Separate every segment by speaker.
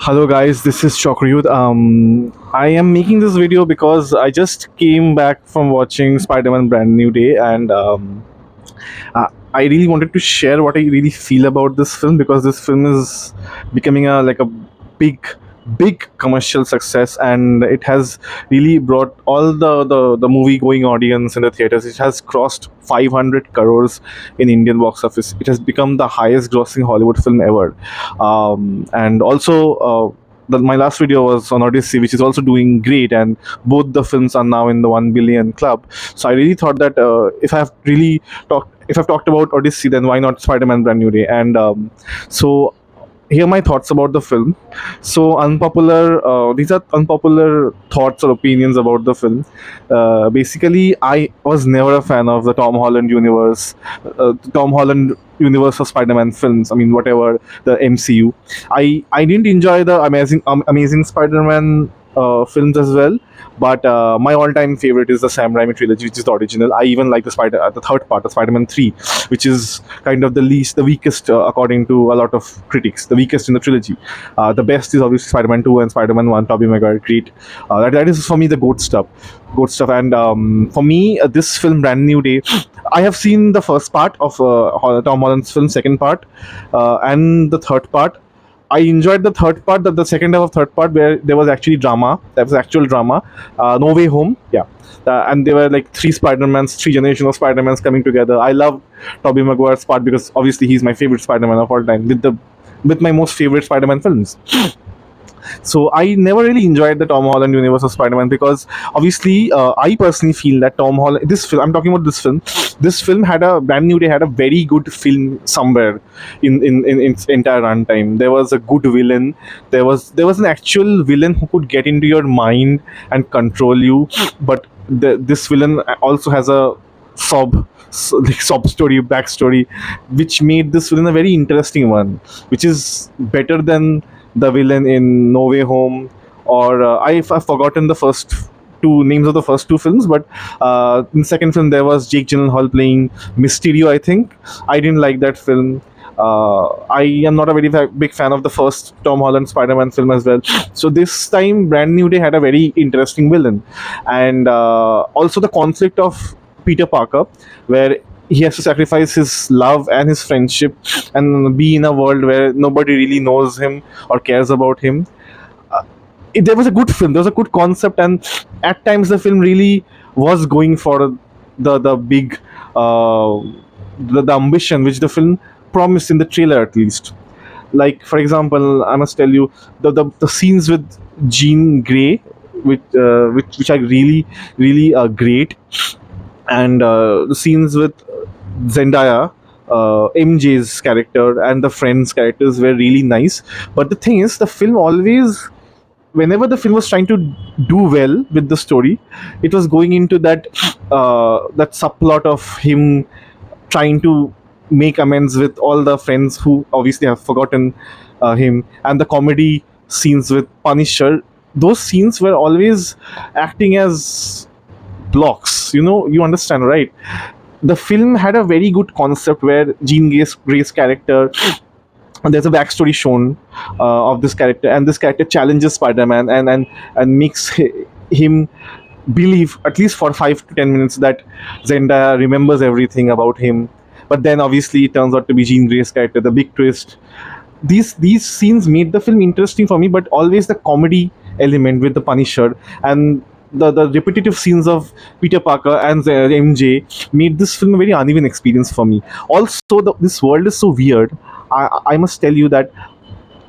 Speaker 1: Hello guys, this is Chakrayut. I am making this video because I just came back from watching Spider-Man Brand New Day, and I really wanted to share what I really feel about this film because this film is becoming a big big commercial success, and it has really brought all the movie going audience in the theaters. It has crossed 500 crores in Indian box office. It has become the highest grossing Hollywood film ever. And also my last video was on Odyssey, which is also doing great, and both the films are now in the 1 billion club. So I really thought that if I've talked about Odyssey, then why not Spider-Man Brand New Day? And so here are my thoughts about the film. So these are unpopular thoughts or opinions about the film. Basically, I was never a fan of the Tom Holland universe of Spider-Man films. I mean, whatever the MCU. I didn't enjoy the Amazing Spider-Man films as well. But my all-time favorite is the Sam Raimi trilogy, which is the original. I even like the third part, the Spider-Man 3, which is kind of the weakest, according to a lot of critics, the weakest in the trilogy. The best is obviously Spider-Man 2 and Spider-Man 1, Tobey Maguire, great. That is for me the goat stuff. And for me, this film, Brand New Day, I have seen the first part of Tom Holland's film, second part, and the third part. I enjoyed the third part, the second half of third part, where there was actually drama. There was actual drama. No Way Home, yeah. And there were like three generations of Spider-Mans coming together. I love Tobey Maguire's part because obviously he's my favorite Spider-Man of all time, with my most favorite Spider-Man films. So I never really enjoyed the Tom Holland universe of Spider-Man because obviously I personally feel that Tom Holland, this film, I'm talking about this film had a Brand New Day had a very good film somewhere in its entire runtime. There was a good villain. There was an actual villain who could get into your mind and control you, but this villain also has a sob story, backstory, which made this villain a very interesting one, which is better than the villain in No Way Home, or I've forgotten the first two names of the first two films, but in the second film there was Jake Gyllenhaal playing Mysterio. I think I didn't like that film. I am not a very big fan of the first Tom Holland Spider-Man film as well. So this time, Brand New Day had a very interesting villain, and also the conflict of Peter Parker, where he has to sacrifice his love and his friendship and be in a world where nobody really knows him or cares about him. There was a good film. There was a good concept, and at times the film really was going for the big the ambition which the film promised in the trailer, at least. Like, for example, I must tell you the scenes with Jean Grey, which are really great, and the scenes with Zendaya, MJ's character, and the friends' characters were really nice. But the thing is, the film always, whenever the film was trying to do well with the story, it was going into that subplot of him trying to make amends with all the friends who obviously have forgotten him, and the comedy scenes with Punisher. Those scenes were always acting as blocks. You understand, right? The film had a very good concept where Grey's character, there's a backstory shown of this character, and this character challenges Spider-Man and makes him believe, at least for 5 to 10 minutes, that Zendaya remembers everything about him. But then obviously it turns out to be Jean Grey's character, the big twist. These scenes made the film interesting for me, but always the comedy element with the Punisher and the repetitive scenes of Peter Parker and MJ made this film a very uneven experience for me. Also, this world is so weird. I must tell you that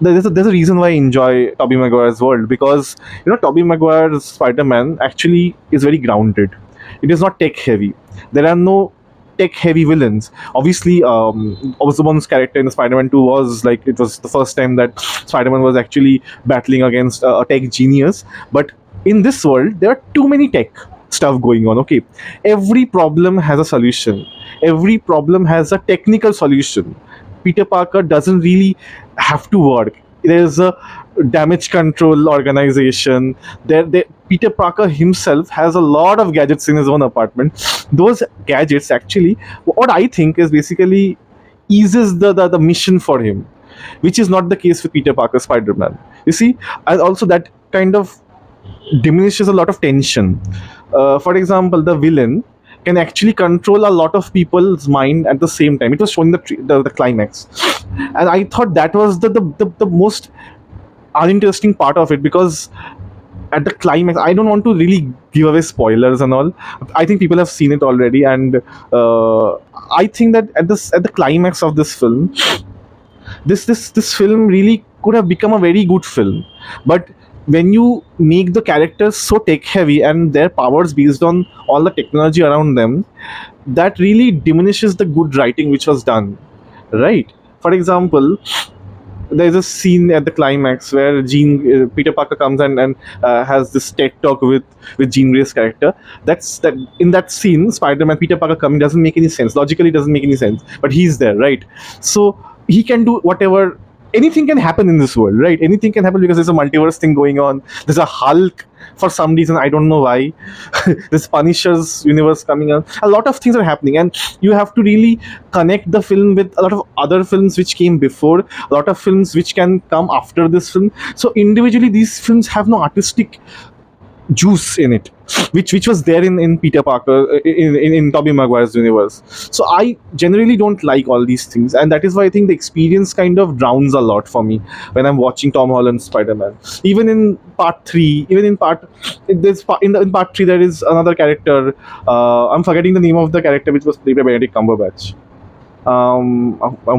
Speaker 1: there's a reason why I enjoy Tobey Maguire's world, because Tobey Maguire's Spider-Man actually is very grounded. It is not tech heavy. There are no tech heavy villains. Obviously, Osborn's character in the Spider-Man 2 was like, it was the first time that Spider-Man was actually battling against a tech genius. But in this world, there are too many tech stuff going on. Okay, every problem has a solution. Every problem has a technical solution. Peter Parker doesn't really have to work. There's a damage control organization. Peter Parker himself has a lot of gadgets in his own apartment. Those gadgets actually, what I think is basically eases the mission for him. which is not the case with Peter Parker Spider-Man. You see, and also that kind of diminishes a lot of tension. For example, the villain can actually control a lot of people's mind at the same time. It was shown in the climax, and I thought that was the most uninteresting part of it, because at the climax, I don't want to really give away spoilers and all. I think people have seen it already, and I think that at the climax of this film, this film really could have become a very good film. But when you make the characters so tech heavy and their powers based on all the technology around them, that really diminishes the good writing which was done, right? For example, there's a scene at the climax where Peter Parker comes and has this TED talk with Jean Grey's character. That in that scene, Spider-Man, Peter Parker coming doesn't make any sense. Logically, it doesn't make any sense. But he's there, right? So he can do whatever. Anything can happen in this world, right? Anything can happen because there's a multiverse thing going on. There's a Hulk for some reason, I don't know why. This Punisher's universe coming on. A lot of things are happening, and you have to really connect the film with a lot of other films which came before, a lot of films which can come after this film. So individually, these films have no artistic juice in it, which was there in Peter Parker, in Tobey Maguire's universe. So I generally don't like all these things, and that is why I think the experience kind of drowns a lot for me when I'm watching Tom Holland's Spider-Man. Even in part three, even in part in part three, there is another character. I'm forgetting the name of the character, which was played by Benedict Cumberbatch. Oh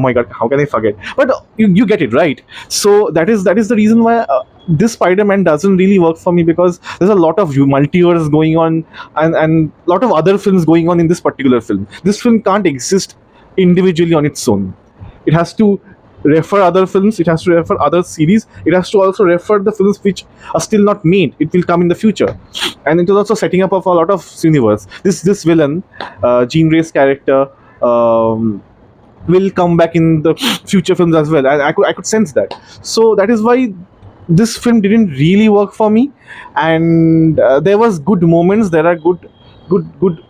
Speaker 1: my god, how can I forget? But you get it, right? So that is the reason why this Spider-Man doesn't really work for me, because there's a lot of multiverse going on, and a lot of other films going on in this particular film. This film can't exist individually on its own. It has to refer other films, it has to refer other series, it has to also refer the films which are still not made. It will come in the future, and it is also setting up of a lot of universe. This villain, Jean Grey's character, will come back in the future films as well, and I could sense that. So that is why this film didn't really work for me. And there was good moments, there are good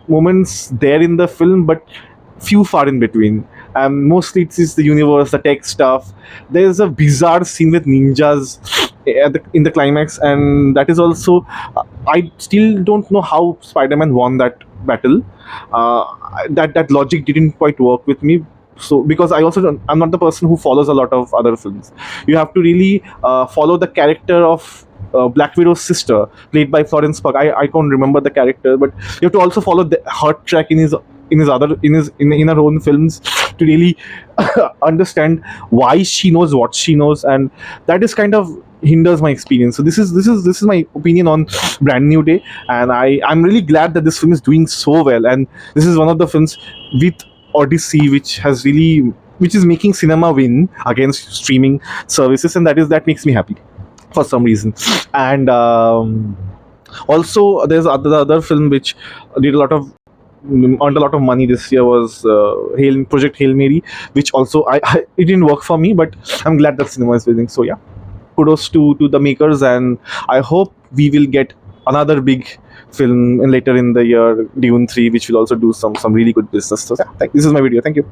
Speaker 1: moments there in the film, but few far in between. Mostly it is the universe, the tech stuff. There's a bizarre scene with ninjas in the climax, and that is also, I still don't know how Spider-Man won that battle. That logic didn't quite work with me. So because I'm not the person who follows a lot of other films. You have to really follow the character of Black Widow's sister, played by Florence Pugh. I can't remember the character, but you have to also follow her track in her own films to really understand why she knows what she knows, and that is kind of hinders my experience. So this is my opinion on Brand New Day, and I'm really glad that this film is doing so well, and this is one of the films with Odyssey which is making cinema win against streaming services, and that makes me happy for some reason. And also there's the other film which did a lot of earned a lot of money this year, was Project Hail Mary, which also it didn't work for me, but I'm glad that cinema is winning. So yeah, kudos to the makers, and I hope we will get another big film later in the year, Dune 3, which will also do some really good business. So yeah, this is my video. Thank you.